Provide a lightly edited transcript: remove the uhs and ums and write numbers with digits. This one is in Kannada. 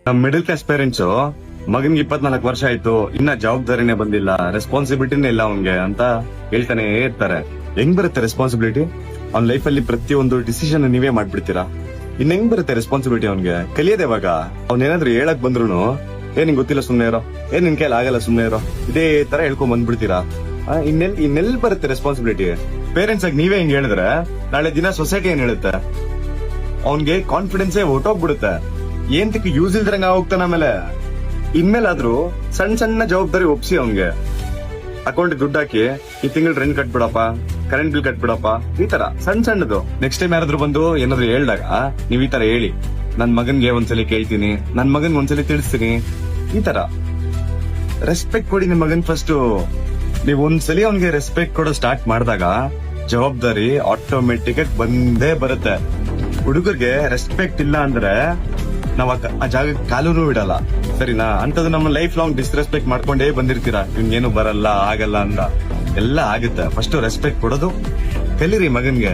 ನಮ್ ಮಿಡಲ್ ಕ್ಲಾಸ್ ಪೇರೆಂಟ್ಸ್ ಮಗನ್ಗೆ 24 ವರ್ಷ ಆಯ್ತು, ಇನ್ನ ಜವಾಬ್ದಾರಿನೇ ಬಂದಿಲ್ಲ, ರೆಸ್ಪಾನ್ಸಿಬಿಲಿಟಿನೇ ಇಲ್ಲ ಅವ್ನ್ಗೆ ಅಂತ ಹೇಳ್ತಾನೆ ಇರ್ತಾರೆ. ಹೆಂಗ್ ಬರುತ್ತೆ ರೆಸ್ಪಾನ್ಸಿಬಿಲಿಟಿ? ಅವ್ನ ಲೈಫ್ ಅಲ್ಲಿ ಪ್ರತಿಯೊಂದು ಡಿಸಿಷನ್ ನೀವೇ ಮಾಡ್ಬಿಡ್ತೀರಾ. ಇನ್ ಹೆಂಗ್ ಬರುತ್ತೆ ರೆಸ್ಪಾನ್ಸಿಬಿಲಿಟಿ ಅವ್ನ್ಗೆ? ಕಲಿಯೋದೇ ಇವಾಗ. ಅವ್ನೇನಾದ್ರೂ ಹೇಳಕ್ ಬಂದ್ರು ನಿಂಗೆ ಗೊತ್ತಿಲ್ಲ ಸುಮ್ನೆ ಇರೋ, ನಿನ್ ಕೈಲಿ ಆಗಲ್ಲ ಸುಮ್ನೆ ಇರೋ, ಇದೇ ತರ ಹೇಳ್ಕೊಂಡ್ ಬಂದ್ಬಿಡ್ತೀರಾ. ಇನ್ನೆಲ್ ಬರುತ್ತೆ ರೆಸ್ಪಾನ್ಸಿಬಿಲಿಟಿ? ಪೇರೆಂಟ್ಸ್ ಆಗಿ ನೀವೇ ಹಿಂಗ್ ಹೇಳಿದ್ರೆ ನಾಳೆ ದಿನ ಸೊಸೈಟಿ ಏನ್ ಹೇಳುತ್ತೆ? ಅವ್ನ್ಗೆ ಕಾನ್ಫಿಡೆನ್ಸೇ ಹೊಟ್ಟೋಗ್ಬಿಡುತ್ತೆ. ಏಂತಕ್ಕೆ ಯೂಸ್ ಇಲ್ದ್ರಂಗ ಹೋಗ್ತಾನ. ಆಮೇಲೆ ಇನ್ಮೇಲಾದ್ರೂ ಸಣ್ಣ ಸಣ್ಣ ಜವಾಬ್ದಾರಿ ಒಪ್ಸಿ ಅವ್ನ್ಗೆ. ಅಕೌಂಟ್ ದುಡ್ಡು ಹಾಕಿ ಈ ತಿಂಗಳು ರೆಂಟ್ ಕಟ್ಬಿಡಪ್ಪ, ಕರೆಂಟ್ ಬಿಲ್ ಕಟ್ಬಿಡಪ್ಪ, ಈ ತರ ಸಣ್ಣ ಸಣ್ಣದು. ನೆಕ್ಸ್ಟ್ ಟೈಮ್ ಯಾರಾದ್ರೂ ಬಂದು ಏನಾದ್ರು ಹೇಳ್ದಾಗ ನೀವ್ ಈ ತರ ಹೇಳಿ, ನನ್ ಮಗನ್ಗೆ ಒಂದ್ಸಲಿ ಕೇಳ್ತೀನಿ, ನನ್ ಮಗನ್ ಒಂದ್ಸಲಿ ತಿಳಿಸ್ತೀನಿ. ಈ ತರ ರೆಸ್ಪೆಕ್ಟ್ ಕೊಡಿ ನಿಮ್ ಮಗನ್ ಫಸ್ಟ್. ನೀವ್ ಒಂದ್ಸಲಿ ಅವ್ನ್ಗೆ ರೆಸ್ಪೆಕ್ಟ್ ಕೊಡೋ ಸ್ಟಾರ್ಟ್ ಮಾಡಿದಾಗ ಜವಾಬ್ದಾರಿ ಆಟೋಮೆಟಿಕ್ ಆಗಿ ಬಂದೇ ಬರುತ್ತೆ. ಹುಡುಗರಿಗೆ ರೆಸ್ಪೆಕ್ಟ್ ಇಲ್ಲ ಅಂದ್ರೆ ನಾವ್ ಆ ಜಾಗಕ್ಕೆ ಕಾಲೂನು ಇಡಲ್ಲ, ಸರಿನಾ? ಅಂತದ್ದು ನಮ್ಮ ಲೈಫ್ ಲಾಂಗ್ ಡಿಸ್ರೆಸ್ಪೆಕ್ಟ್ ಮಾಡ್ಕೊಂಡೇ ಬಂದಿರ್ತೀರಾ. ನಿಮ್ಗೇನು ಬರಲ್ಲ ಆಗಲ್ಲ ಅಂತ ಎಲ್ಲ ಆಗುತ್ತೆ. ಫಸ್ಟ್ ರೆಸ್ಪೆಕ್ಟ್ ಕೊಡೋದು ಕಲೀರಿ ಮಗನ್ಗೆ.